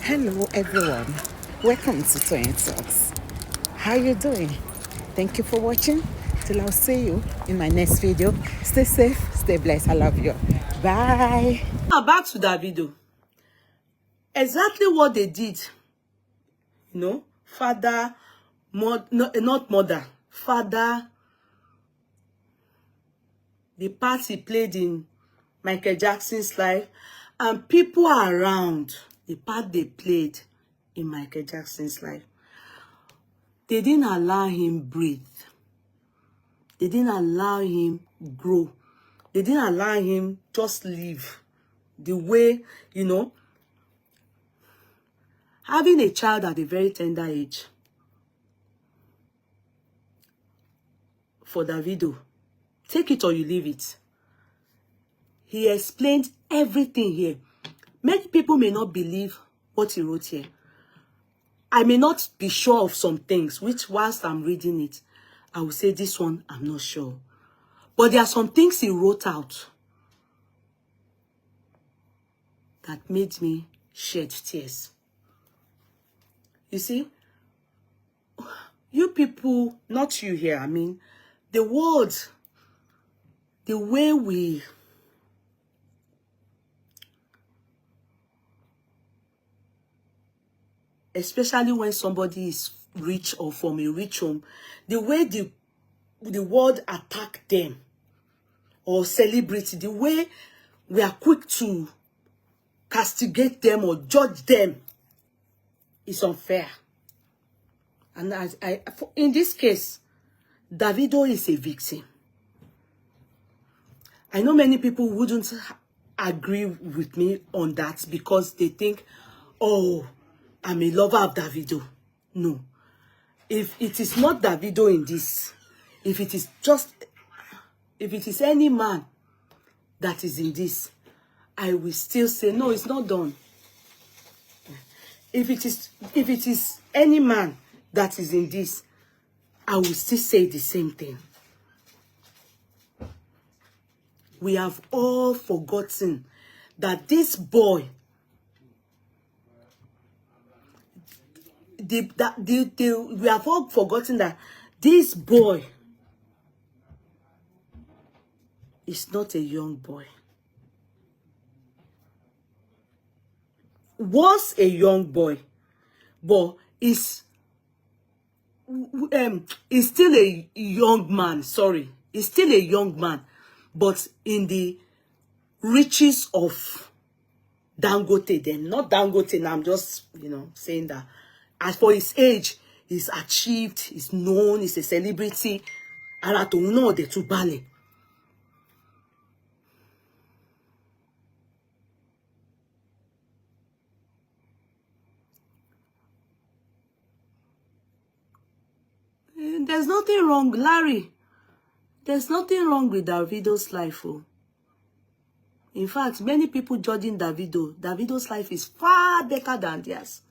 Hello everyone, welcome to Toyeen Talks. How you doing? Thank you for watching. Till I'll see you in my next video. Stay safe, stay blessed. I love you. Bye. Now back to Davido. Exactly what they did, father, not mother, father, the part he played in Michael Jackson's life, and people around, the part they played in Michael Jackson's life. They didn't allow him breathe. They didn't allow him grow. They didn't allow him just live the way, having a child at a very tender age for Davido, take it or you leave it. He explained everything here. Many people may not believe what he wrote here. I may not be sure of some things, which whilst I'm reading it, I will say this one, I'm not sure. But there are some things he wrote out that made me shed tears. You see, you people, not you here, I mean, the world, the way we especially when somebody is rich or from a rich home, the way the world attack them or celebrity, the way we are quick to castigate them or judge them is unfair. And in this case, Davido is a victim. I know many people wouldn't agree with me on that because they think, oh, I'm a lover of Davido. No. If it is not Davido in this, if it is any man that is in this, I will still say, no, it's not done. If it is any man that is in this, I will still say the same thing. We have all forgotten that this boy, we have all forgotten that this boy is not a young boy. Was a young boy, but is still a young man. Sorry, is still a young man, but in the riches of Dangote. Then not Dangote. Now I'm just saying that. As for his age, he's achieved, he's known, he's a celebrity. Ara to know the two ballet. There's nothing wrong, Larry. There's nothing wrong with Davido's life. Oh. In fact, many people judging Davido's life is far better than theirs.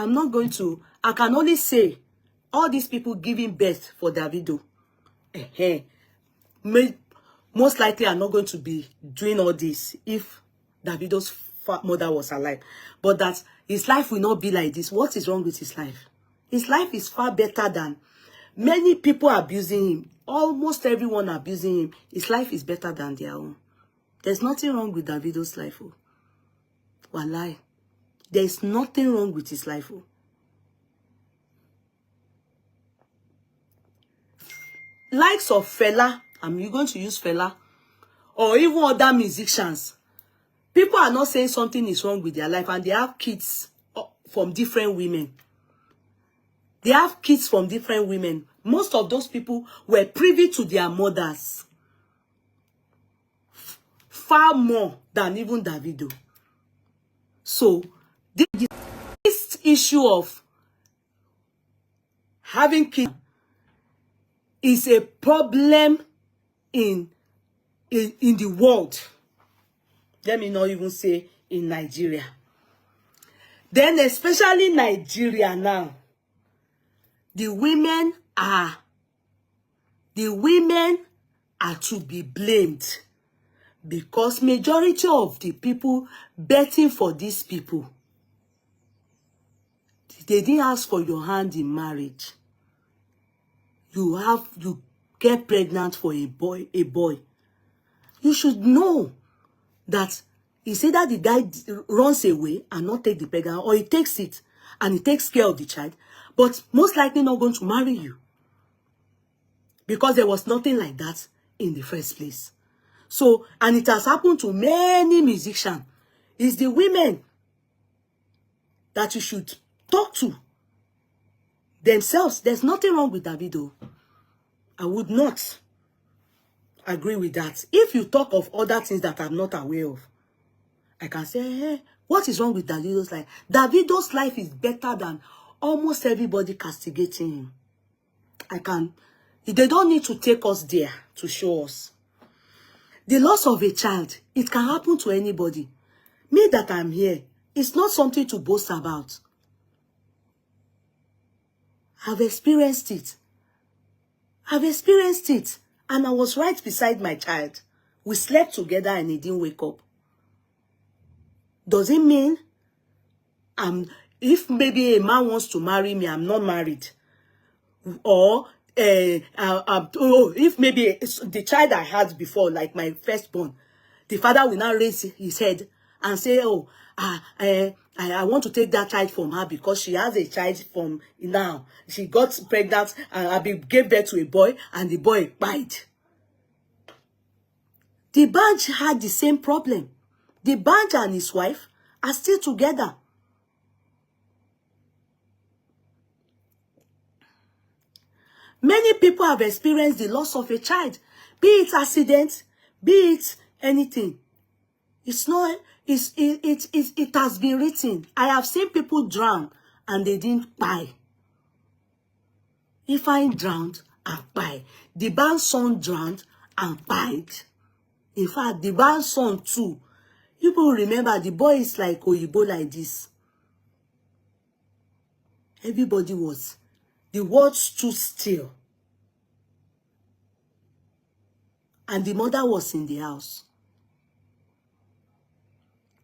I'm not going to, I can only say, all these people giving birth for Davido, most likely are not going to be doing all this if Davido's mother was alive. But that his life will not be like this. What is wrong with his life? His life is far better than many people abusing him. Almost everyone abusing him. His life is better than their own. There's nothing wrong with Davido's life. Oh. Wallahi. There is nothing wrong with his life. Oh. Likes of Fela, I'm going to use Fela, or even other musicians. People are not saying something is wrong with their life, and they have kids from different women. They have kids from different women. Most of those people were privy to their mothers. Far more than even Davido. So, this issue of having kids is a problem in the world. Let me not even say in Nigeria. Then especially Nigeria now. The women are to be blamed because majority of the people betting for these people they didn't ask for your hand in marriage, you get pregnant for a boy, you should know that it's either the guy runs away and not take the pregnancy, or he takes it and he takes care of the child, but most likely not going to marry you, because there was nothing like that in the first place. So, and it has happened to many musicians. It's the women that you should talk to themselves. There's nothing wrong with Davido. I would not agree with that. If you talk of other things that I'm not aware of, I can say, hey, what is wrong with Davido's life? Davido's life is better than almost everybody castigating him. They don't need to take us there to show us. The loss of a child, it can happen to anybody. Me that I'm here, it's not something to boast about. I've experienced it. And I was right beside my child. We slept together and he didn't wake up. Does it mean if maybe a man wants to marry me, I'm not married? Or if maybe the child I had before, like my firstborn, the father will now raise his head and say, oh, I want to take that child from her because she has a child from now. She got pregnant and gave birth to a boy, and the boy died. The Banj had the same problem. The Banj and his wife are still together. Many people have experienced the loss of a child, be it accident, be it anything. It has been written. I have seen people drown and they didn't die. If I drowned and died, the Ban's son drowned and died. In fact, the Ban's son too. You will remember the boy is like Oyibo like this. Everybody was. The world stood still. And the mother was in the house.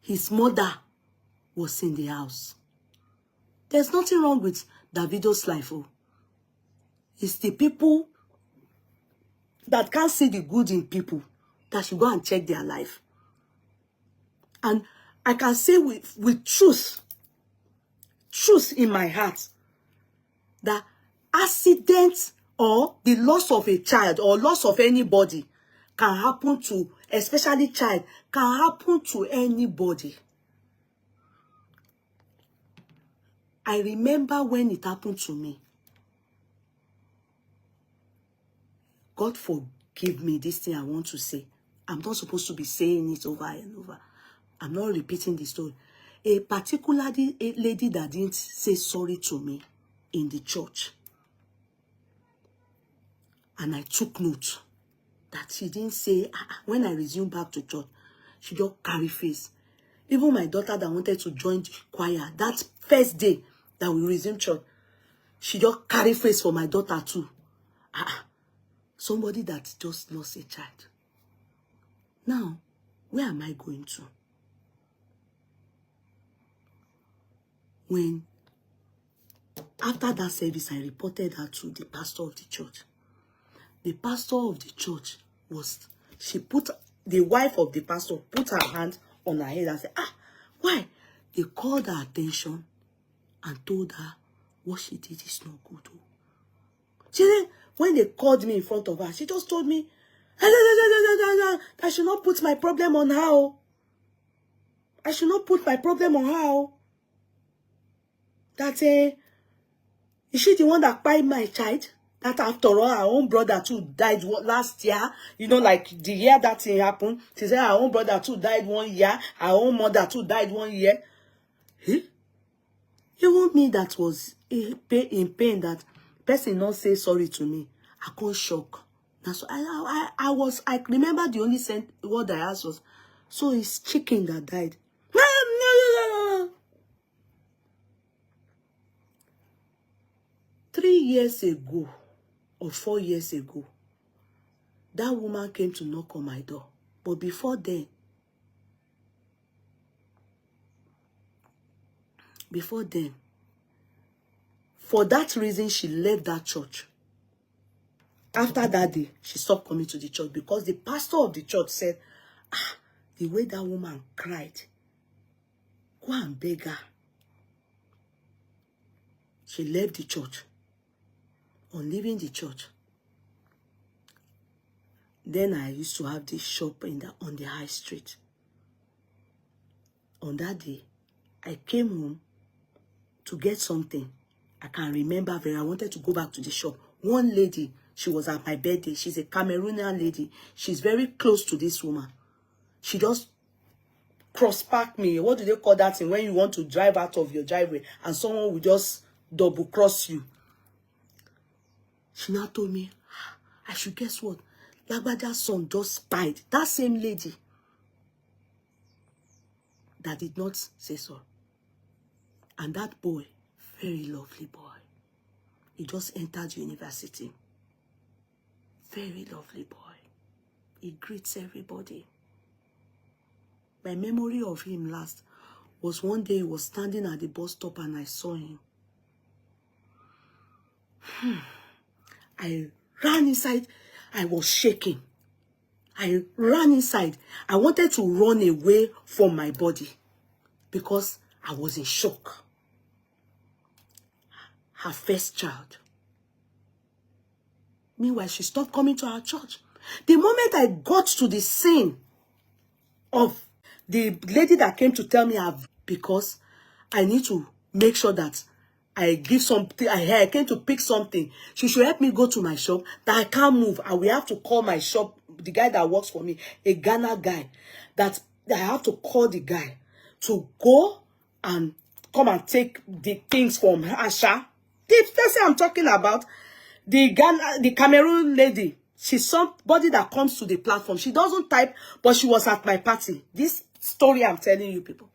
His mother was in the house. There's nothing wrong with Davido's life. Oh. It's the people that can't see the good in people that should go and check their life. And I can say with truth in my heart, that accidents or the loss of a child or loss of anybody can happen to, especially child, can happen to anybody. I remember when it happened to me. God forgive me this thing I want to say. I'm not supposed to be saying it over and over. I'm not repeating the story. Particularly a lady that didn't say sorry to me in the church. And I took note that she didn't say, when I resumed back to church, she just carry face. Even my daughter that wanted to join the choir, that first day that we resumed church, she just carry face for my daughter too. Somebody that just lost a child. Now, where am I going to? When, after that service, I reported her to the pastor of the church. The pastor of the church the wife of the pastor put her hand on her head and said, why? They called her attention and told her what she did is not good. She, when they called me in front of her, she just told me, I should not put my problem on her. I should not put my problem on her. That, is she the one that cried my child? That after all, her own brother too died last year. You know, like the year that thing happened. She said her own brother too died 1 year. Her own mother too died 1 year. Even me that was in pain, that person not say sorry to me, I got shocked. That's I remember the only word I asked was, so it's chicken that died. 3 years ago or 4 years ago, that woman came to knock on my door. But before then, For that reason, she left that church. After that day, she stopped coming to the church because the pastor of the church said, the way that woman cried, go and beg her. She left the church. On leaving the church, then I used to have this shop on the high street. On that day, I came home to get something. I can remember very. I wanted to go back to the shop. One lady, she was at my birthday. She's a Cameroonian lady. She's very close to this woman. She just cross-park me. What do they call that thing? When you want to drive out of your driveway and someone will just double-cross you. She now told me, I should guess what? Lagbaja's son just spied. That same lady that did not say so. And that boy, very lovely boy. He just entered university. Very lovely boy. He greets everybody. My memory of him last was one day he was standing at the bus stop and I saw him. I ran inside. I was shaking. I ran inside. I wanted to run away from my body because I was in shock. Her first child. Meanwhile, she stopped coming to our church. The moment I got to the scene of the lady that came to tell me, because I need to make sure that I give something, I came to pick something. She should help me go to my shop, that I can't move. And we have to call my shop, the guy that works for me, a Ghana guy, that I have to call the guy to go and come and take the things from Asha. The person I'm talking about, the Cameroon lady, she's somebody that comes to the platform. She doesn't type, but she was at my party. This story I'm telling you people.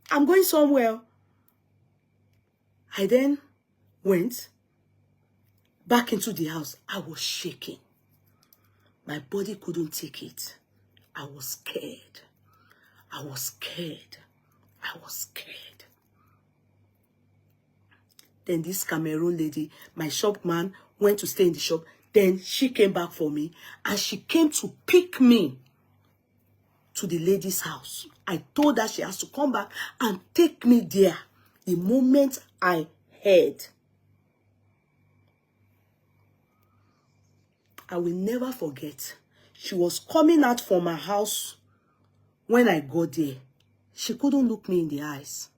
I'm going somewhere. I then went back into the house. I was shaking. My body couldn't take it. I was scared. I was scared. I was scared. Then this Cameroon lady, my shop man, went to stay in the shop. Then she came back for me and she came to pick me to the lady's house. I told her she has to come back and take me there. The moment I heard, I will never forget. She was coming out from my house when I got there. She couldn't look me in the eyes.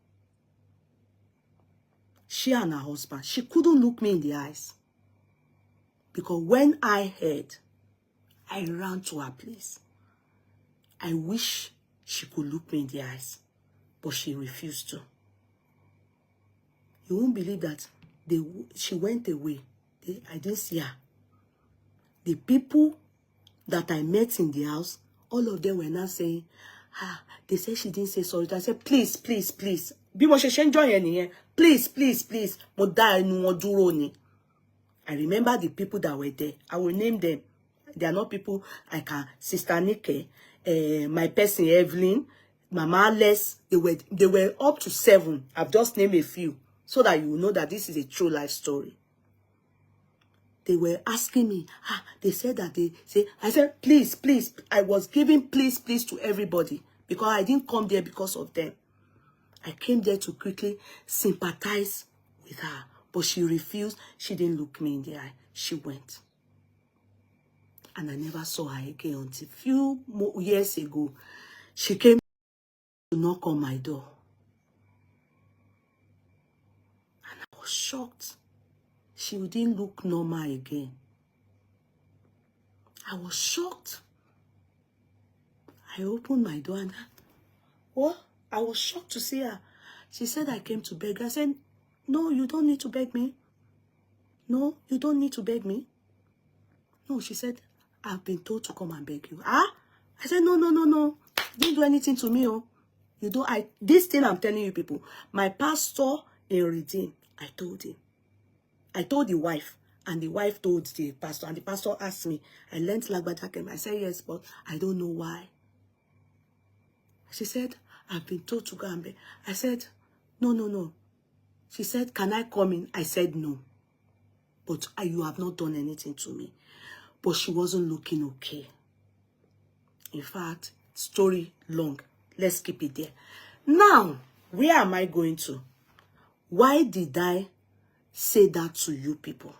She and her husband, she couldn't look me in the eyes. Because when I heard, I ran to her place. I wish she could look me in the eyes, but she refused to. You won't believe that she went away. I didn't see her. The people that I met in the house, all of them were now saying, they said she didn't say sorry. I said, please, please, please. Please, please, please. I remember the people that were there. I will name them. They are not people I can. Sister Nike, my person Evelyn, Mama Les. They were up to 7. I've just named a few so that you will know that this is a true life story. They were asking me. They said that I said, please, please. I was giving please, please to everybody because I didn't come there because of them. I came there to quickly sympathize with her. But she refused. She didn't look me in the eye. She went. And I never saw her again until a few years ago. She came to knock on my door. And I was shocked. She didn't look normal again. I was shocked. I opened my door and I was shocked to see her. She said I came to beg. I said, no, you don't need to beg me. No, you don't need to beg me. No, she said, I've been told to come and beg you. I said, no. You didn't do anything to me. You don't. This thing I'm telling you people, my pastor in Redeem, I told him. I told the wife, and the wife told the pastor, and the pastor asked me, I learned Lagbaja came. I said, yes, but I don't know why. She said, I've been told to go and beg. I said, No, no, no. She said, can I come in? I said, no. But you have not done anything to me. But she wasn't looking okay. In fact, story long. Let's keep it there. Now, where am I going to? Why did I say that to you people?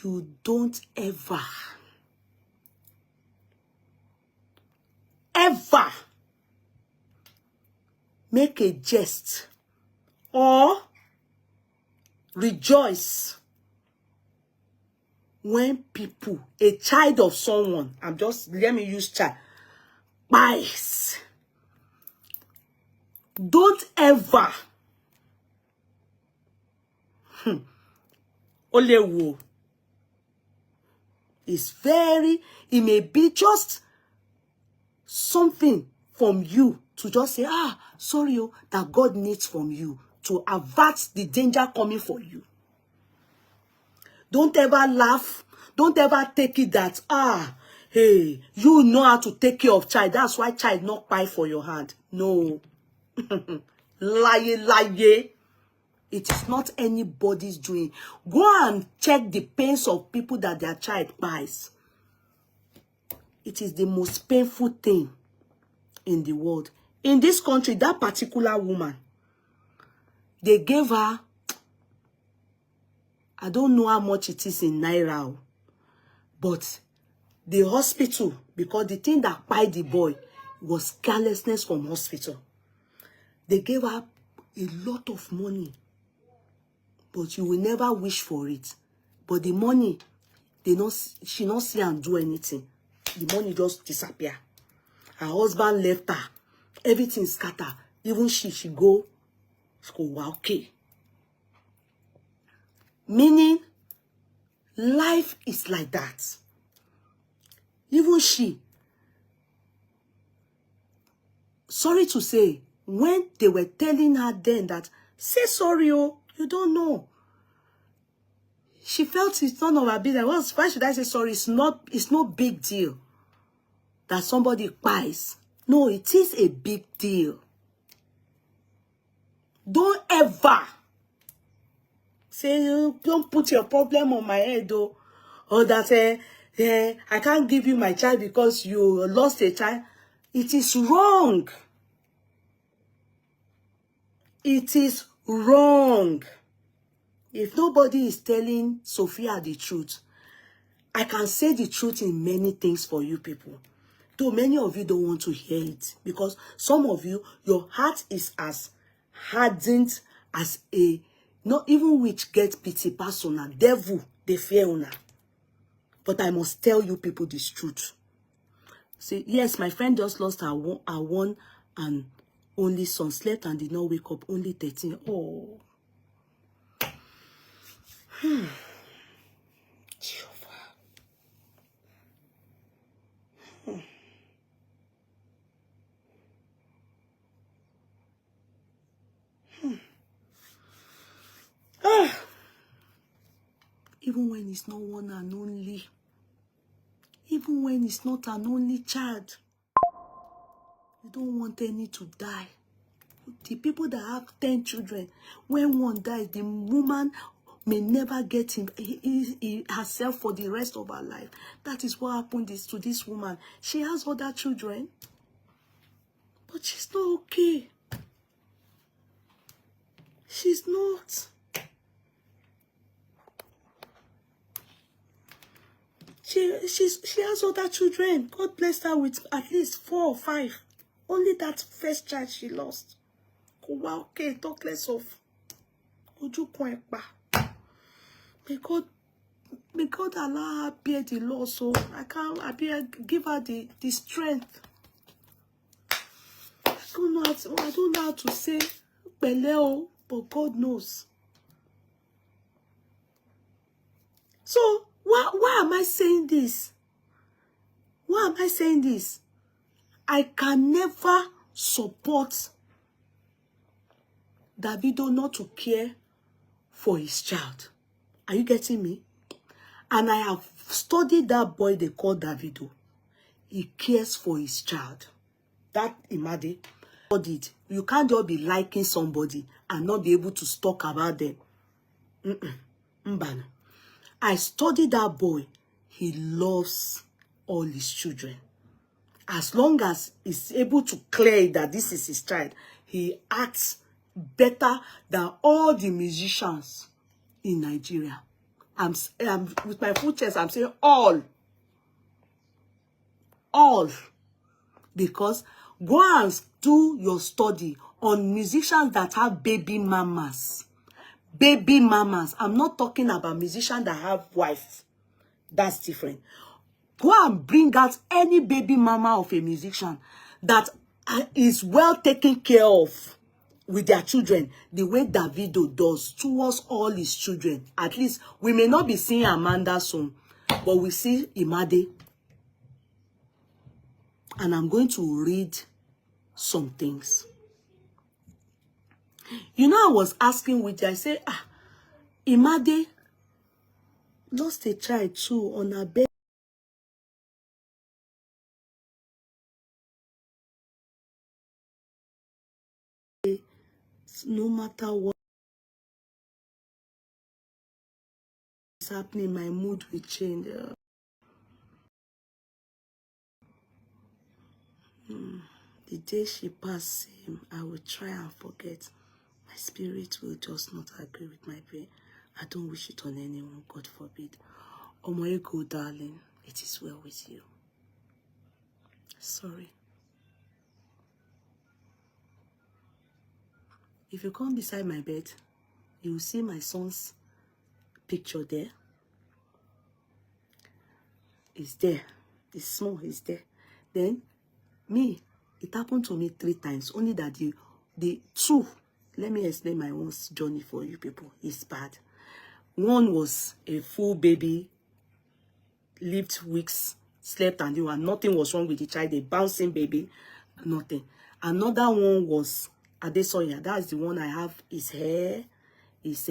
You don't ever make a jest or rejoice when people, a child of someone, let me use child, buys. Don't ever Olewo. It's very, it may be just something from you to just say, sorry, that God needs from you to avert the danger coming for you. Don't ever laugh. Don't ever take it that, hey, you know how to take care of child. That's why child not buy for your hand. No. Lie. It is not anybody's doing. Go and check the pains of people that their child buys. It is the most painful thing in the world. In this country, that particular woman, they gave her, I don't know how much it is in Naira, but the hospital, because the thing that buy the boy was carelessness from hospital. They gave her a lot of money, but you will never wish for it. But the money, she not see and do anything. The money just disappear. Her husband left her. Everything scatter. Even she go, wow, okay. Meaning, life is like that. Even she, sorry to say, when they were telling her then that, say sorry, you don't know. She felt it's none of her business. Why should I say sorry? It's no big deal that somebody buys. No, it is a big deal. Don't ever say, don't put your problem on my head, though. Or that, I can't give you my child because you lost a child. It is wrong. It is wrong. If nobody is telling Sophia the truth, I can say the truth in many things for you people. Though many of you don't want to hear it. Because some of you, your heart is as hardened as a, not even which get pity persona, devil, they fear una. But I must tell you people this truth. See, yes, my friend just lost her one and only son, slept and did not wake up, only 13. Oh. Even when it's not one and only, even when it's not an only child, you don't want any to die. The people that have 10 children, when one dies, the woman may never get him herself for the rest of her life. That is what happened to this woman. She has other children, but she's not okay. She's not. She has other children. God bless her with at least 4 or 5. Only that first child she lost. Okay, talk less of. May God allow her bear the loss, so give her the strength. I don't know how to say Beleo, but God knows. So why am I saying this? Why am I saying this? I can never support Davido not to care for his child. Are you getting me? And I have studied that boy they call Davido. He cares for his child. That Imade. studied. You can't just be liking somebody and not be able to talk about them. Mbana. I studied that boy. He loves all his children. As long as he's able to clear it that this is his child, he acts better than all the musicians in Nigeria. I'm with my full chest, I'm saying all. Because go and do your study on musicians that have baby mamas. Baby mamas. I'm not talking about musicians that have wives. That's different. Go and bring out any baby mama of a musician that is well taken care of with their children, the way Davido does towards all his children. At least we may not be seeing Amanda soon, but we see Imade. And I'm going to read some things. You know, I was asking which I say, Imade lost a child too on her bed. No matter what is happening, my mood will change. The day she passed him, I will try and forget. My spirit will just not agree with my pain. I don't wish it on anyone, God forbid. Omoego, darling, it is well with you. Sorry. If you come beside my bed, you will see my son's picture there. It's there. It's small, it's there. Then, me, it happened to me 3 times. Only that the 2, let me explain my own journey for you people. It's bad. One was a full baby, lived weeks, slept and nothing was wrong with the child, a bouncing baby, nothing. Another one was Adesoya. That's the one I have. His hair, his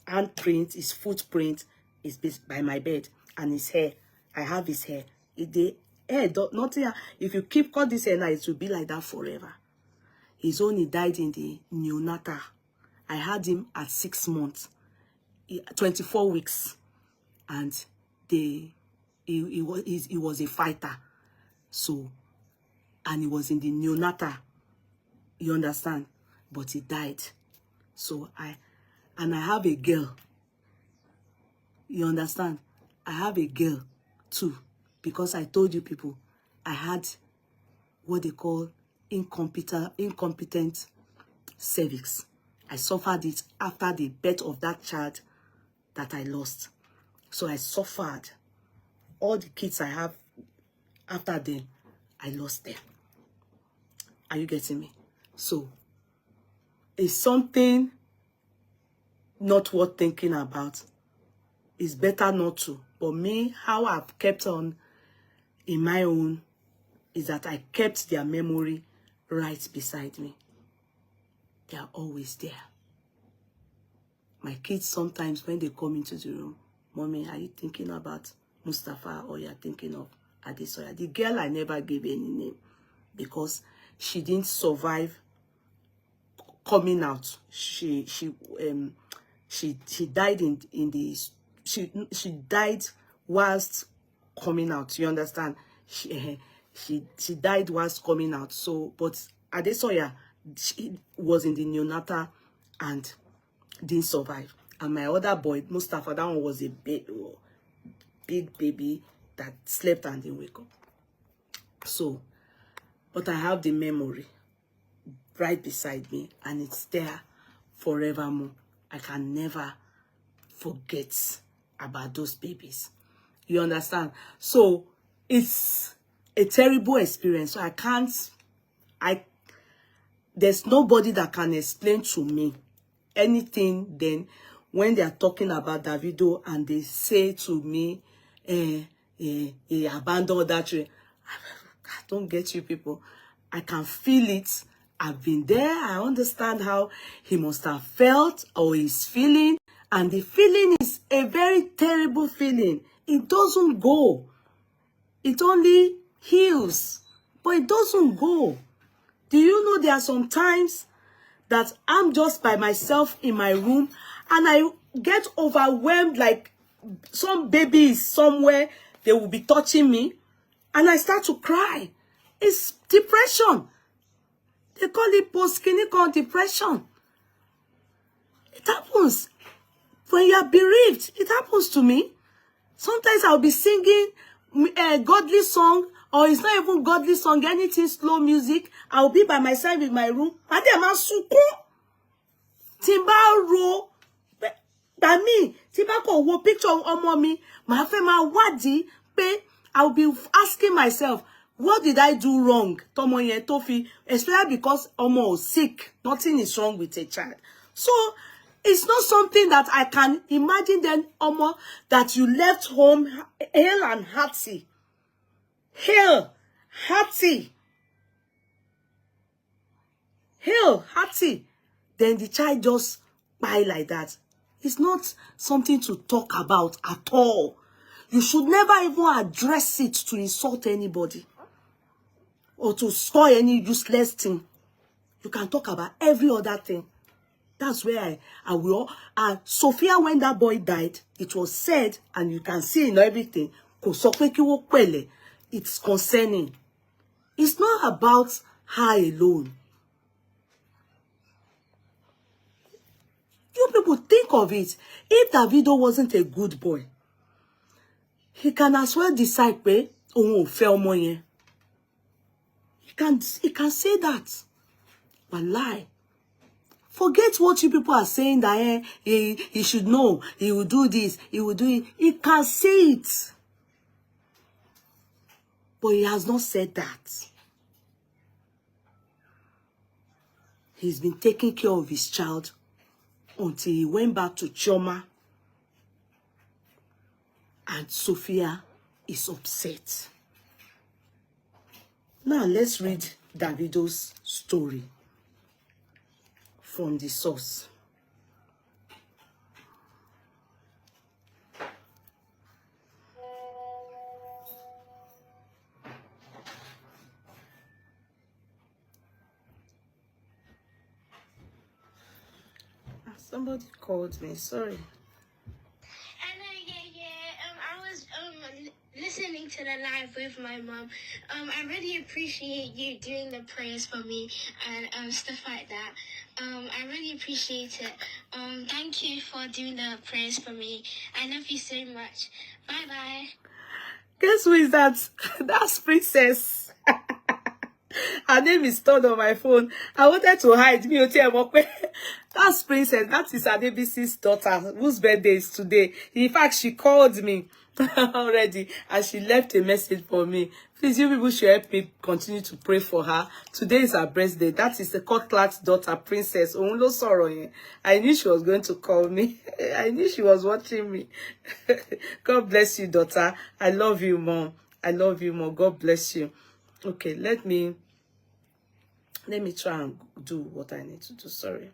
handprint, his footprint is by my bed, and his hair. I have his hair. The hair, nothing. If you cut this hair now, it will be like that forever. His only died in the neonatal. I had him at 6 months, 24 weeks, and he was a fighter. So, and he was in the neonatal. You understand? But he died. So I have a girl. You understand? I have a girl too. Because I told you people, I had what they call incompetent cervix. I suffered it after the birth of that child that I lost. So I suffered. All the kids I have after them, I lost them. Are you getting me? So, it's something not worth thinking about. It's better not to. But me, how I've kept on in my own is that I kept their memory right beside me. They are always there. My kids sometimes, when they come into the room, Mommy, are you thinking about Mustafa or you're thinking of Adesoya? The girl I never gave any name because she didn't survive coming out. She died in the she died whilst coming out. You understand? She died whilst coming out. So, but Adesoya, she was in the neonatal and didn't survive. And my other boy, Mustafa, that one was a big baby that slept and didn't wake up. So, but I have the memory right beside me, and it's there forevermore. I can never forget about those babies. You understand? So, it's a terrible experience. So there's nobody that can explain to me anything then when they are talking about Davido and they say to me, he abandoned that tree. I don't get you people. I can feel it. I've been there. I understand how he must have felt or is feeling. And the feeling is a very terrible feeling. It doesn't go. It only heals. But it doesn't go. Do you know there are some times that I'm just by myself in my room and I get overwhelmed, like some baby is somewhere, they will be touching me, and I start to cry. It's depression. They call it post-clinical depression. It happens. When you are bereaved, it happens to me. Sometimes I'll be singing a godly song, or it's not even godly song, anything slow music. I'll be by myself in my room. And then I'm sunkún. Timba ro. By me, Timba ko wo picture ọmọ mi. Ma fẹ́ ma wádìí pé I'll be asking myself, what did I do wrong? Tomo yen tó fi, especially because ọmọ was sick. Nothing is wrong with a child. So it's not something that I can imagine then, Omo, that you left home hale and hearty. Hale, hearty. Hale, hearty. Then the child just buy like that. It's not something to talk about at all. You should never even address it to insult anybody or to score any useless thing. You can talk about every other thing. That's where I will. And Sophia, when that boy died, it was said, and you can see in everything, it's concerning. It's not about her alone. You people think of it. If Davido wasn't a good boy, he can as well decide, he can say that. But lie. Forget what you people are saying that he should know, he will do this, he will do it. He can say it. But he has not said that. He's been taking care of his child until he went back to Chioma. And Sophia is upset. Now let's read Davido's story from the source. Somebody called me, sorry. I was listening to the live with my mom. I really appreciate you doing the prayers for me and stuff like that. I really appreciate it. Thank you for doing the prayers for me. I love you so much. Bye bye. Guess who is that? That's Princess. Her name is stored on my phone. I wanted to hide me. That's Princess. That is Adebisi's daughter, whose birthday is today. In fact, she called me already and she left a message for me. Please, you people should help me continue to pray for her. Today is her birthday. That is the Cutlass daughter, Princess. I knew she was going to call me. I knew she was watching me. God bless you, daughter. I love you, Mom. I love you, Mom. God bless you. Okay, let me try and do what I need to do. Sorry.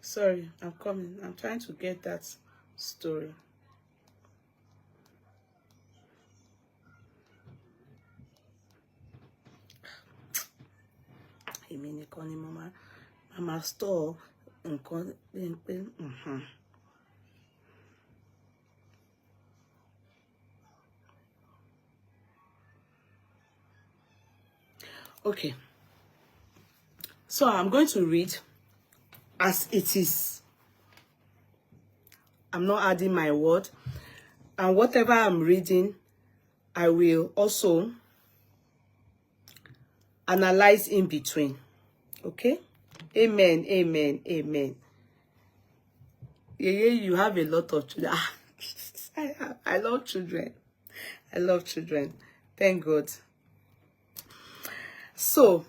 Sorry, I'm coming. I'm trying to get that story. Mama store Okay. So I'm going to read as it is. I'm not adding my word. And whatever I'm reading, I will also analyze in between. Okay? Amen, amen, amen. Yeye, you have a lot of children. I love children. I love children. Thank God. So,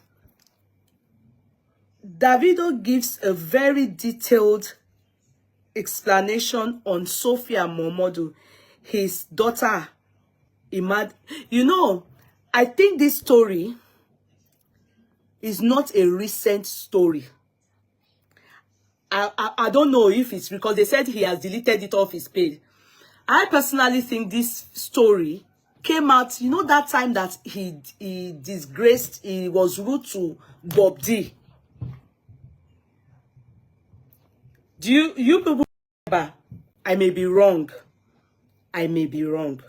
Davido gives a very detailed explanation on Sophia Momodu, his daughter. You know, I think this story is not a recent story. I don't know if it's because they said he has deleted it off his page. I personally think this story came out, you know, that time that he disgraced, he was rude to Bob D. Do you people remember? I may be wrong. I may be wrong.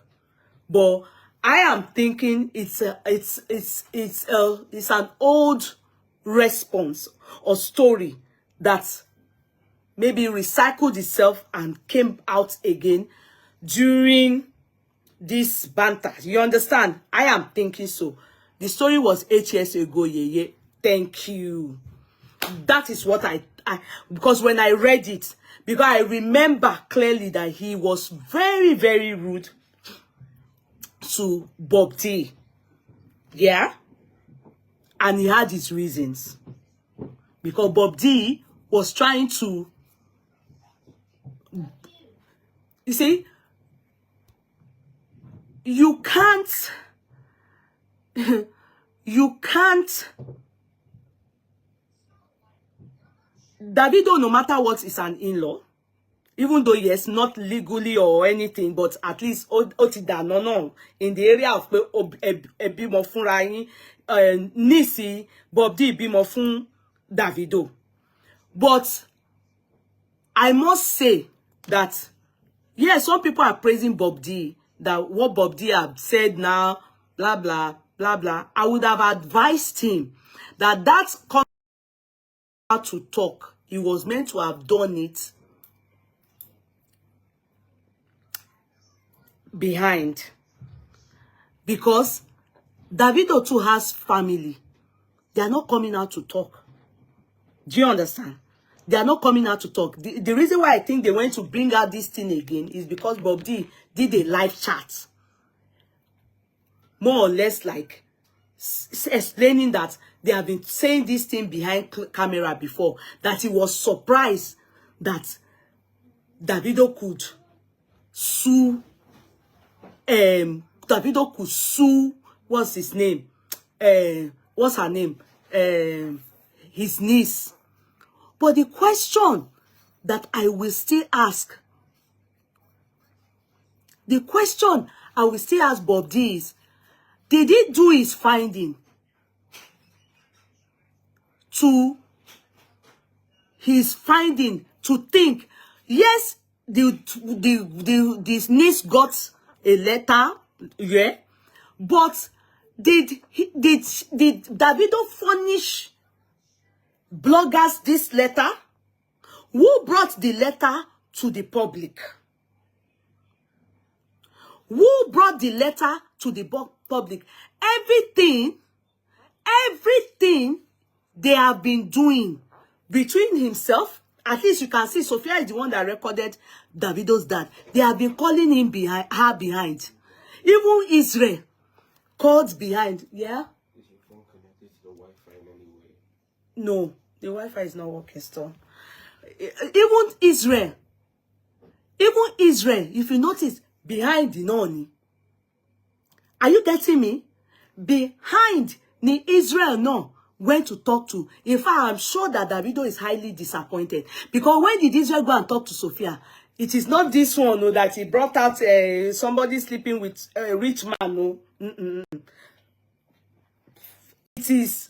But I am thinking it's an old response or story that maybe recycled itself and came out again during this banter. You understand? I am thinking so. The story was 8 years ago, Yeye. Thank you. That is what I because when I read it, because I remember clearly that he was very, very rude to Bob D. Yeah? And he had his reasons. Because Bob D was trying to, you see, you can't Davido, no matter what, is an in-law. Even though, yes, not legally or anything, but at least no. In the area of bimo fun rayin, Nisi, Bob D bimo fun Davido. But I must say that, yes, some people are praising Bob D, that what Bob D have said now, blah, blah, blah, blah. I would have advised him that that's how to talk. He was meant to have done it behind, because Davido too has family. They are not coming out to talk. Do you understand? They are not coming out to talk. The reason why I think they went to bring out this thing again is because Bob D did a live chat, more or less like explaining that they have been saying this thing behind camera before, that he was surprised that Davido could sue what's his name? What's her name? His niece. But the question that I will still ask, Bob D is, did he do his finding to think, yes, this niece got a letter, yeah, but did Davido furnish bloggers this letter? Who brought the letter to the public? Who brought the letter to the public? Everything they have been doing between himself, at least you can see Sophia is the one that recorded Davido's dad. They have been calling him behind. Even Israel called behind. Yeah? Is your phone connected to the Wi-Fi in any way? No, the Wi-Fi is not working still. Even Israel, if you notice, behind the Noni. Are you getting me? Behind the Israel no went to talk to. In fact, I'm sure that Davido is highly disappointed. Because when did Israel go and talk to Sophia? It is not this one no, that he brought out somebody sleeping with a rich man. No. It is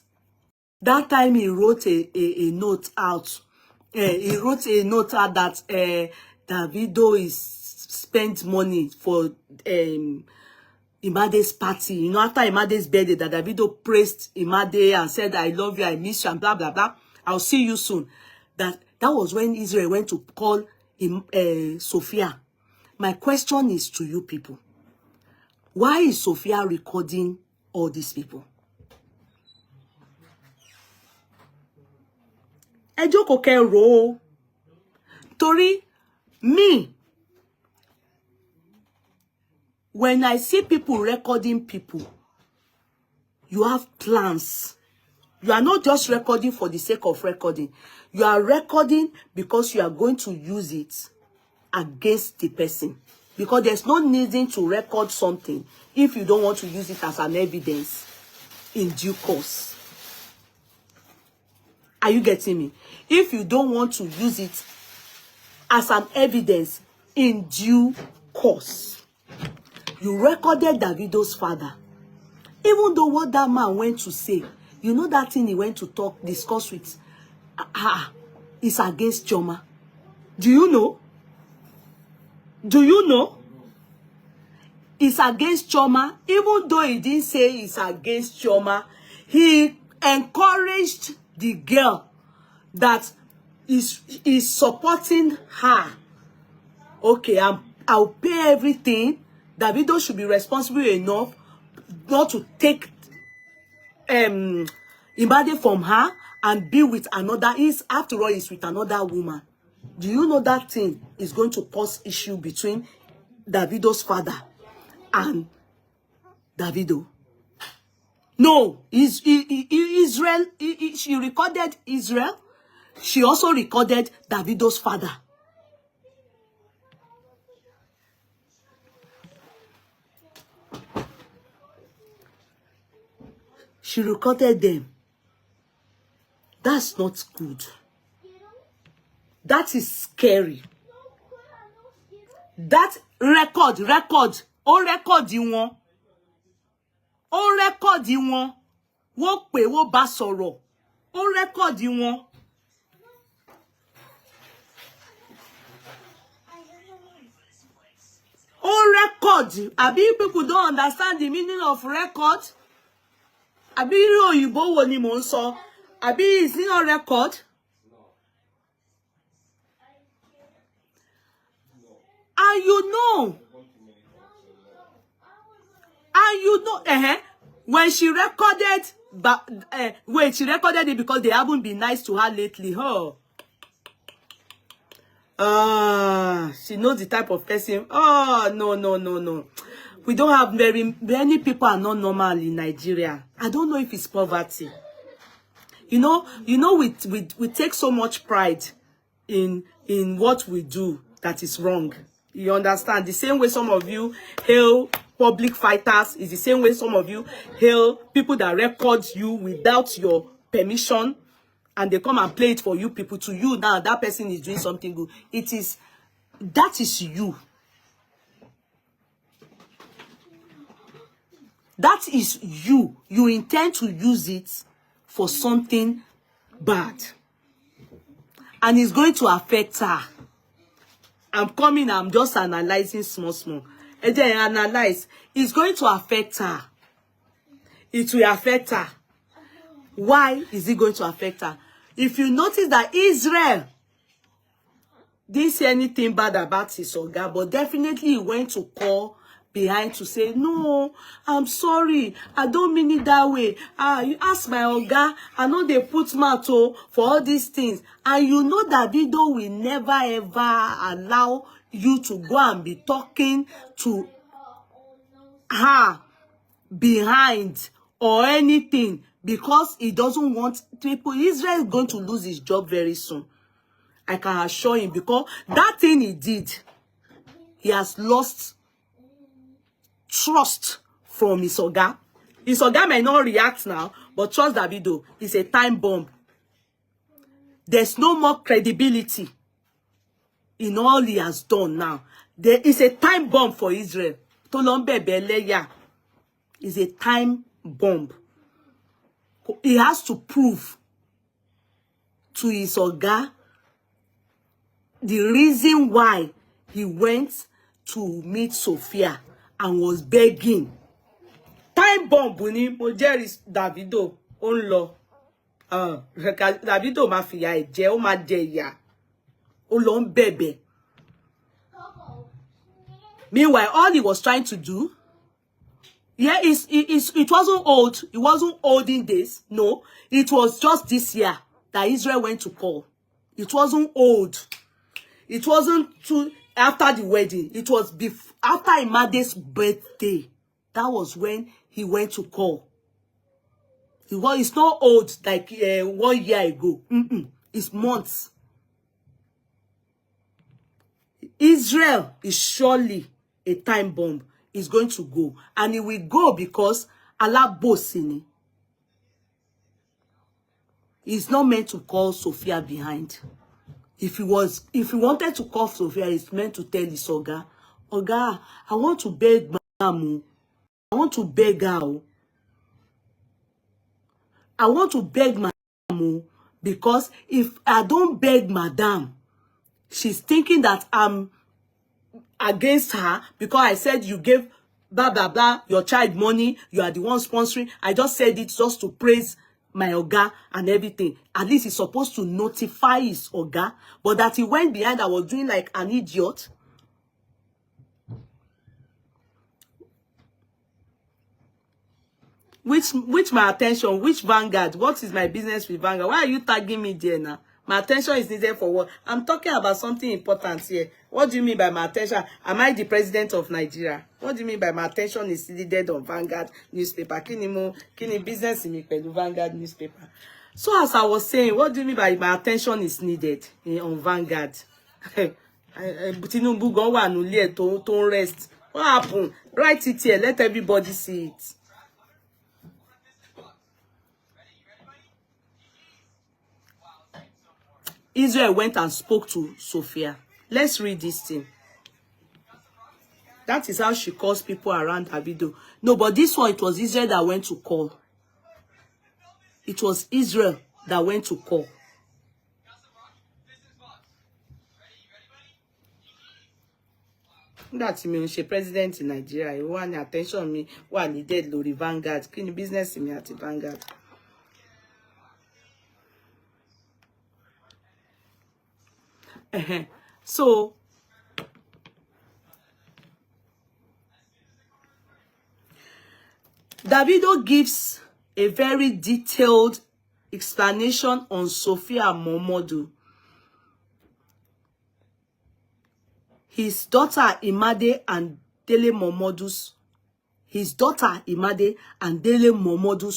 that time he wrote a note out. He wrote a note out that Davido is spent money for Imade's party. You know, after Imade's birthday, that Davido praised Imade and said, I love you, I miss you, and blah, blah, blah. I'll see you soon. That was when Israel went to call him Sophia. My question is to you people. Why is Sophia recording all these people? Ejoko ro. Tori, me, when I see people recording people, you have plans You are not just recording for the sake of recording. You are recording because you are going to use it against the person. Because there's no needing to record something if you don't want to use it as an evidence in due course. Are you getting me? If you don't want to use it as an evidence in due course, you recorded Davido's father. Even though what that man went to say, you know that thing he went to discuss with her is against Choma. Do you know? Do you know? It's against Choma. Even though he didn't say it's against Choma, he encouraged the girl that is supporting her. Okay, I'll pay everything. Davido should be responsible enough not to take Imade from her and be with another. After all, he's with another woman. Do you know that thing is going to cause issue between Davido's father and Davido? No, Israel. She recorded Israel. She also recorded Davido's father. She recorded them. That's not good. That is scary. That record. On record you want. On record you want. Wọ́n pè wọ́n bá sọ̀rọ̀. On record you want. On record. Abi people don't understand the meaning of record. Abi òyìnbó wo ni mò ń sọ. Abi is it on record? And you know, when she recorded, wait, she recorded it because they haven't been nice to her lately. She knows the type of person. Oh, no. We don't have many people are not normal in Nigeria. I don't know if it's poverty. You know, we take so much pride in what we do that is wrong. You understand? The same way some of you hail public fighters is the same way some of you hail people that record you without your permission, and they come and play it for you people. To you now, that person is doing something good. That is you. That is you. You intend to use it for something bad. And it's going to affect her. I'm just analyzing small. And then analyze. It's going to affect her. It will affect her. Why is it going to affect her? If you notice that Israel didn't say anything bad about his Oga, but definitely he went to call behind to say, no, I'm sorry, I don't mean it that way. You ask my Oga, I know they put mouth for all these things. And you know that Davido will never ever allow you to go and be talking to her behind or anything, because he doesn't want people. Israel is going to lose his job very soon. I can assure him, because that thing he did, he has lost trust from his Oga. His Oga may not react now, but trust Davido is a time bomb. There's no more credibility in all he has done now. There is a time bomb for Israel. Tolombe Beleya is a time bomb. He has to prove to his Oga the reason why he went to meet Sophia and was begging. Time bomb ni mo jẹ́rìí Davido ó ń lọ. Davido ma fìyà ẹ̀ jẹ, ó ma jẹ ìyà. Ó lọ ń bẹ̀bẹ̀. Meanwhile, all he was trying to do, it wasn't old. It wasn't olden days. No, it was just this year that Israel went to call. It wasn't old. It wasn't after the wedding. It was after Imade's birthday. That was when he went to call. Well, it's not old like 1 year ago. It's months. Israel is surely a time bomb. It's going to go. And it will go because Allah bossini. He's not meant to call Sophia behind. If he wanted to call Sophia, it's meant to tell his Oga, Oga, I want to beg Madam. I want to beg her. I want to beg Madam, because if I don't beg Madam, she's thinking that I'm against her because I said you gave blah blah blah your child money, you are the one sponsoring. I just said it just to praise my Oga and everything. At least he's supposed to notify his Oga, but that he went behind, I was doing like an idiot. Which my attention, which Vanguard? What is my business with Vanguard? Why are you tagging me there now? My attention is needed for what? I'm talking about something important here. What do you mean by my attention? Am I the president of Nigeria? What do you mean by my attention is needed on Vanguard newspaper? Kini business in me Vanguard newspaper. So as I was saying, what do you mean by my attention is needed on Vanguard? Tinubu go wa nule to rest. What happened? Write it here. Let everybody see it. Israel went and spoke to Sophia. Let's read this thing. That is how she calls people around Davido. No, but this one, it was Israel that went to call. It was Israel that went to call. That's me, she president in Nigeria. You want attention me? What needed Lori Vanguard? Can you business me at the Vanguard? So Davido gives a very detailed explanation on Sophia Momodu. His daughter Imade and Dele Momodu's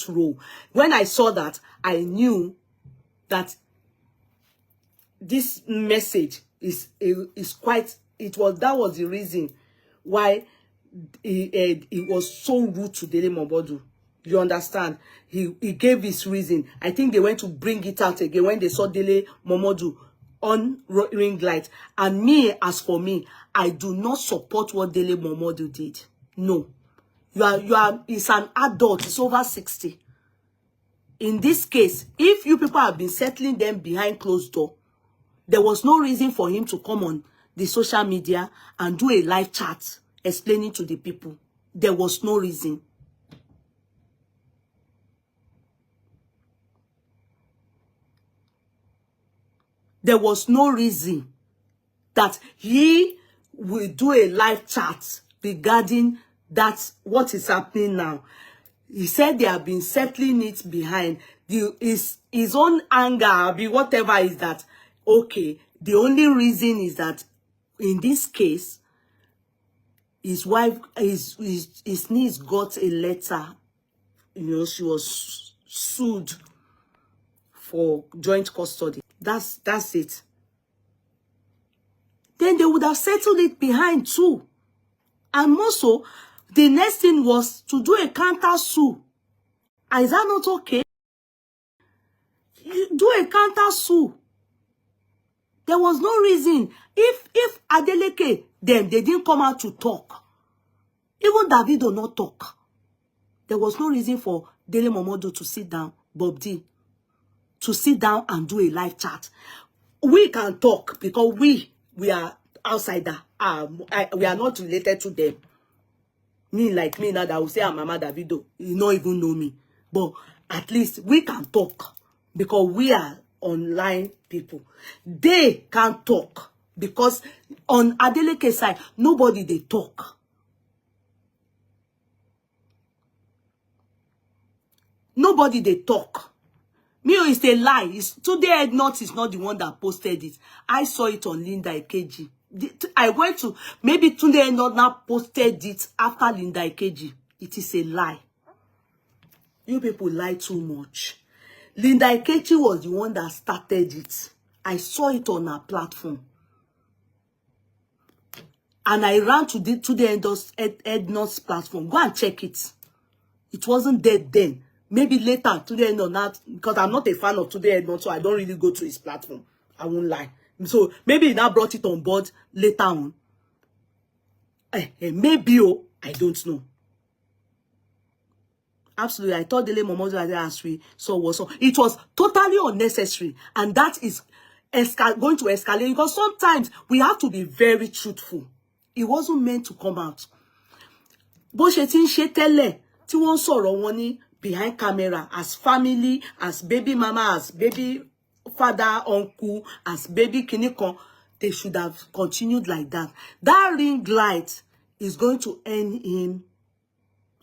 role. When I saw that, I knew that this message is quite, that was the reason why he was so rude to Dele Momodu. You understand? He gave his reason. I think they went to bring it out again when they saw Dele Momodu on ring light. And me, as for me, I do not support what Dele Momodu did. No. He's an adult. He's over 60. In this case, if you people have been settling them behind closed door, there was no reason for him to come on the social media and do a live chat explaining to the people. There was no reason. There was no reason that he will do a live chat regarding that, what is happening now. He said they have been settling it behind. His own anger, whatever is that. Okay, the only reason is that in this case, his wife, his niece got a letter. You know, she was sued for joint custody. That's it. Then they would have settled it behind too. And also, the next thing was to do a counter sue. Is that not okay? You do a counter sue. There was no reason. If Adeleke, then they didn't come out to talk. Even Davido not talk. There was no reason for Dele Momodu to sit down, Bob D, to sit down and do a live chat. We can talk because we are outsider. We are not related to them. Me like me now that will say I'm Mama Davido. You don't even know me. But at least we can talk because we are online people. They can't talk because on Adeleke side, nobody they talk. Nobody they talk. Me, it's a lie. Today Not is not the one that posted it. I saw it on Linda Ikeji. I went to, maybe Today Not now posted it after Linda Ikeji. It is a lie. You people lie too much. Linda Ikechi was the one that started it. I saw it on her platform. And I ran to the Ednot's platform. Go and check it. It wasn't there then. Maybe later, today or not, because I'm not a fan of Today Ednot, so I don't really go to his platform. I won't lie. So maybe he now brought it on board later on. Maybe, I don't know. Absolutely, I thought Dele Momodu as we saw was so. It was totally unnecessary, and that is going to escalate because sometimes we have to be very truthful. It wasn't meant to come out. Bó ṣe tin ṣe tẹ́lẹ̀ tí wọ́n sọ̀rọ̀ wọn ní behind camera as family, as baby mama, as baby father, uncle, as baby kinikan, they should have continued like that. That ring light is going to earn him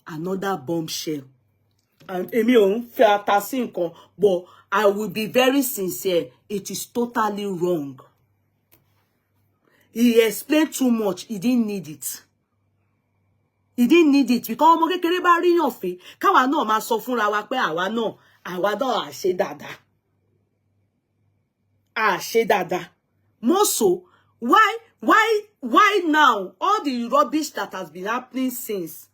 another bombshell. And but I will be very sincere. It is totally wrong. He explained too much. He didn't need it. He didn't need it because ọmọ kékeré bá rí yàn fín káwa náà máa sọ fúnra wa pé àwa náà á ṣe dáadáa. Á ṣe dáadáa. More so, why now all the rubbish that has been happening since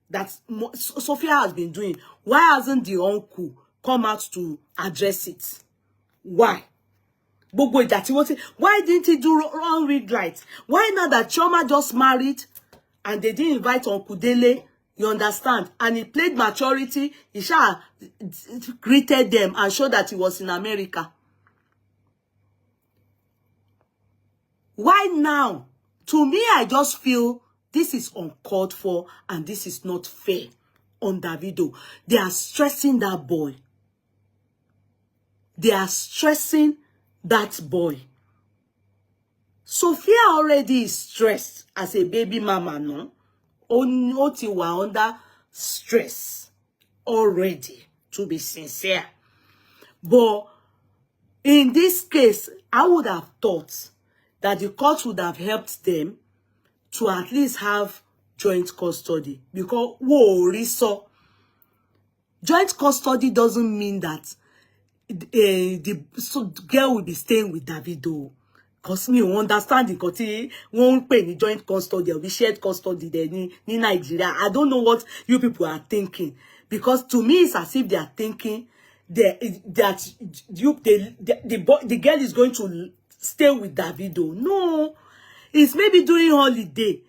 that Sophia has been doing, why hasn't the uncle come out to address it? Why? Why didn't he do wrong red light? Why now that Chioma just married and they didn't invite Uncle Dele? You understand? And he played maturity. He greeted them and showed that he was in America. Why now? To me, I just feel this is uncalled for and this is not fair on Davido. They are stressing that boy. They are stressing that boy. Sophia already is stressed as a baby mama, no? Oti wa under stress already, to be sincere. But in this case, I would have thought that the court would have helped them to at least have joint custody. Because, joint custody doesn't mean that the girl will be staying with Davido. Because me understand the won't pay the joint custody or the shared custody there in Nigeria. I don't know what you people are thinking. Because to me, it's as if they are thinking that the girl is going to stay with Davido. No. It's maybe during holiday.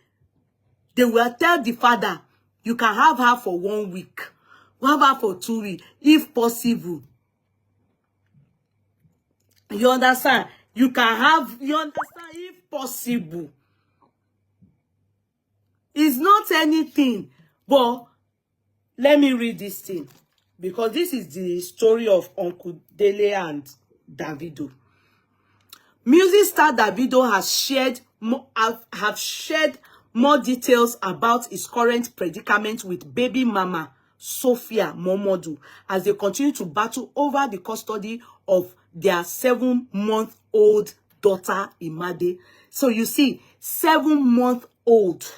They will tell the father, you can have her for 1 week. Have her for 2 weeks, if possible. You understand? You can have, you understand, if possible. It's not anything. But let me read this thing. Because this is the story of Uncle Dele and Davido. Music star Davido has shared more details about his current predicament with baby mama Sophia Momodu as they continue to battle over the custody of their 7-month-old daughter Imade. So you see, 7-month-old.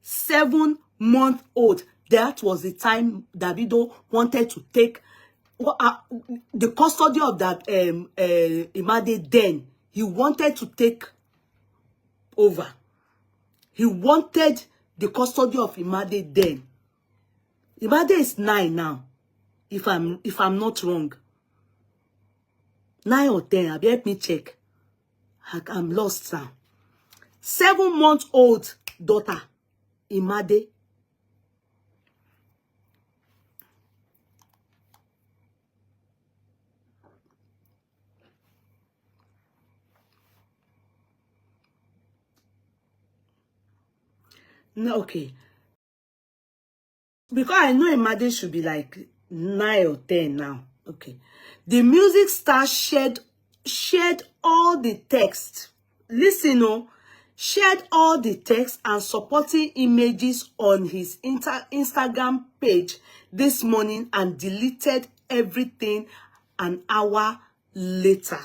7-month-old. That was the time Davido wanted to take the custody of that Imade then. He wanted to take over. He wanted the custody of Imade then. Imade is 9 now, if I'm not wrong. 9 or 10. Help me check. I'm lost now. 7-month-old daughter Imade. No, okay. Because I know Imade should be like 9 or 10 now. Okay. The music star shared all the text. Listen, shared all the text and supporting images on his Instagram page this morning and deleted everything an hour later.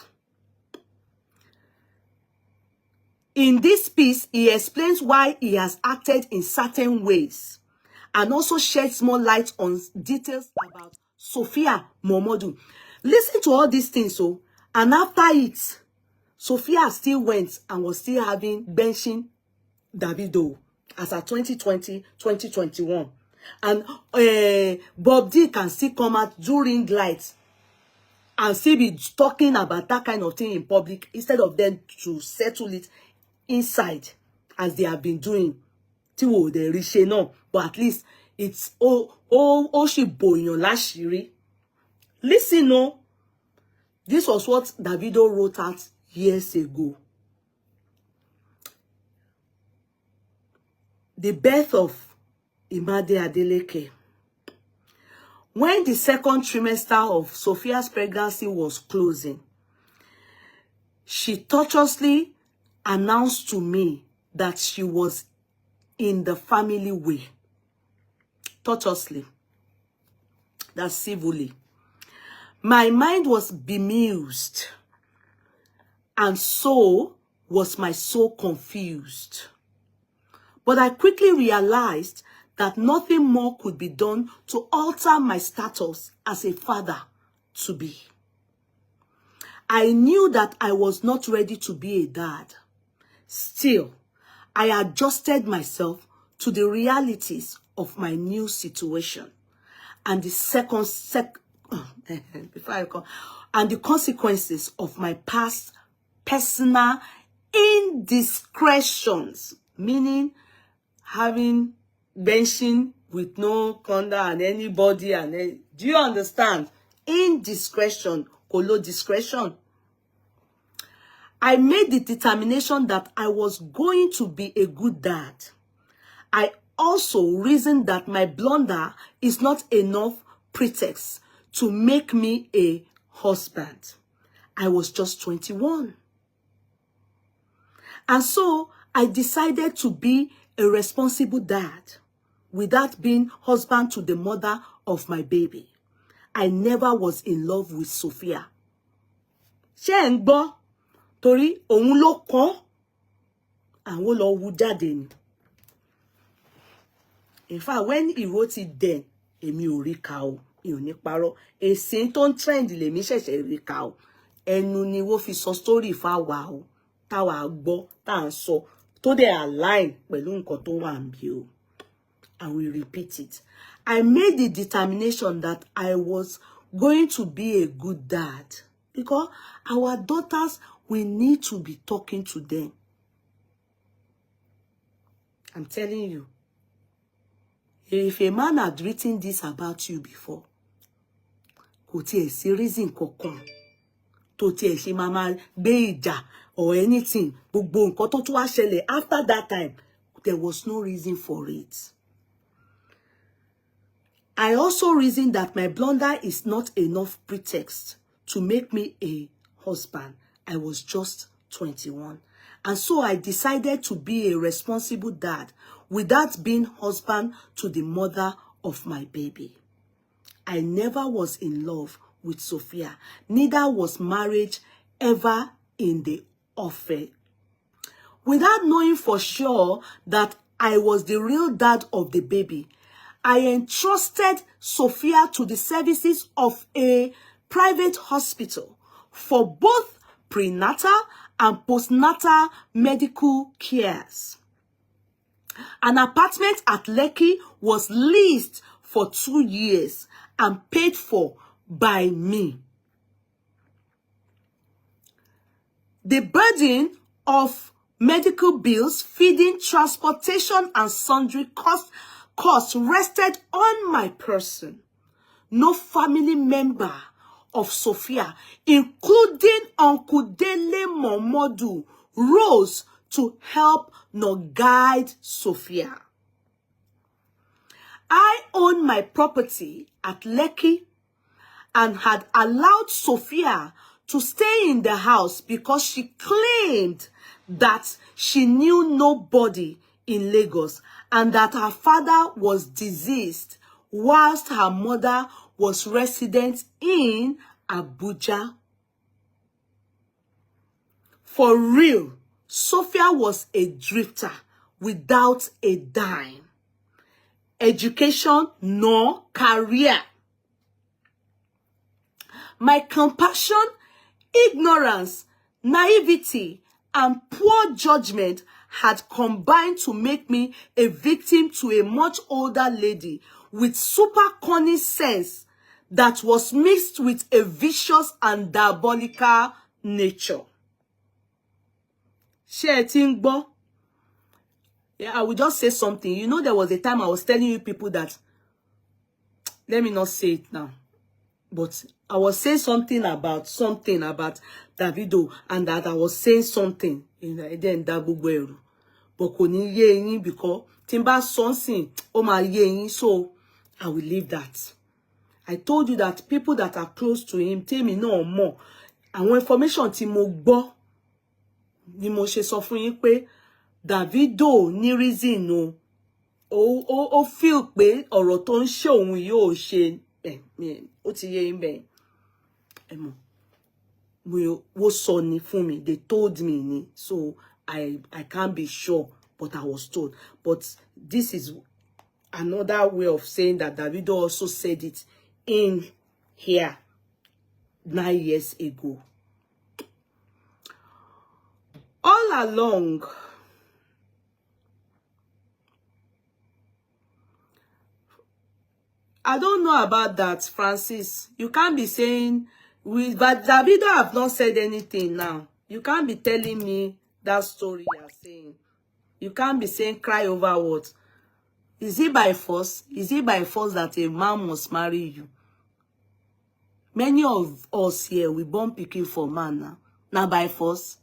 In this piece, he explains why he has acted in certain ways and also sheds more light on details about Dele Momodu. Listen to all these things, so, and after it, Sophia still went and was still having benching Davido as at 2020, 2021. And Bob D can still come out during lights and still be talking about that kind of thing in public instead of them to settle it inside as they have been doing. Tí they reach no, but at least it's she boyan láṣìírí. Listen, no. This was what Davido wrote out years ago. The birth of Imade Adeleke. When the second trimester of Sophia's pregnancy was closing, she tortuously announced to me that she was in the family way. Tortuously. That's civilly. My mind was bemused, and so was my soul confused. But I quickly realized that nothing more could be done to alter my status as a father-to-be. I knew that I was not ready to be a dad. Still, I adjusted myself to the realities of my new situation and the and the consequences of my past personal indiscretions, meaning having benching with no conda and anybody do you understand? Indiscretion, colo discretion. I made the determination that I was going to be a good dad. I also reasoned that my blunder is not enough pretext to make me a husband. I was just 21. And so I decided to be a responsible dad without being husband to the mother of my baby. I never was in love with Sophia. Ṣé ń gbọ́? Torí òun ló kàn àwọn lọ wú jáde ni. In fact, when he wrote it then, èmi ò rí kà o, mi ò ní parọ́. Èsìn tó ń trend lèmi ṣẹ̀ṣẹ̀ rí kà o. Ẹnu ni wọ́n fi sọ story fáwa o. Táwa gbọ́, tá ń sọ, tó dé align pẹ̀lú nǹkan tó wà níbí o. I will repeat it. I made the determination that I was going to be a good dad because our daughters, we need to be talking to them. I'm telling you. If a man had written this about you before, kò tiẹ̀ sí reason kankan tó tiẹ̀ ṣe máa gbé ìjà or anything. Gbogbo nǹkan tó tún wá ṣẹlẹ̀ after that time, there was no reason for it. I also reasoned that my blunder is not enough pretext to make me a husband. I was just 21. And so I decided to be a responsible dad without being husband to the mother of my baby. I never was in love with Sophia. Neither was marriage ever in the offing. Without knowing for sure that I was the real dad of the baby, I entrusted Sophia to the services of a private hospital for both prenatal and postnatal medical cares. An apartment at Lekki was leased for 2 years and paid for by me. The burden of medical bills, feeding, transportation, and sundry costs rested on my person. No family member of Sophia, including Uncle Dele Momodu, rose to help nor guide Sophia. I owned my property at Lekki and had allowed Sophia to stay in the house because she claimed that she knew nobody in Lagos and that her father was deceased whilst her mother was resident in Abuja. For real, Sophia was a drifter without a dime. education, nor career. My compassion, ignorance, naivety, and poor judgment had combined to make me a victim to a much older lady with super cunning sense that was mixed with a vicious and diabolical nature. Yeah, I will just say something. You know, there was a time I was telling you people that, let me not say it now, but I was saying something about Davido, and that I was saying something in then Dabuberu. But kò ní yé yín because timba something ó máa yé yín, so I will leave that. I told you that people that are close to him tell me no more. Àwọn information tí mo gbọ́ ni mo ṣe sọ fún yín pé Davido ní reason ó feel pé ọ̀rọ̀ tó ń ṣe òun yóò ṣe ó ti yé yín bẹ́ẹ̀. Wo sọ ni fún mi, they told me ni, so I can't be sure, but I was told. But this is another way of saying that Davido also said it in here 9 years ago. All along, I don't know about that, Francis. You can't be saying, but Davido have not said anything now. You can't be telling me that story you are saying. You can't be saying cry over what? Is it by force? Is it by force that a man must marry you? Many of us here, we born picking for man now. Now by force.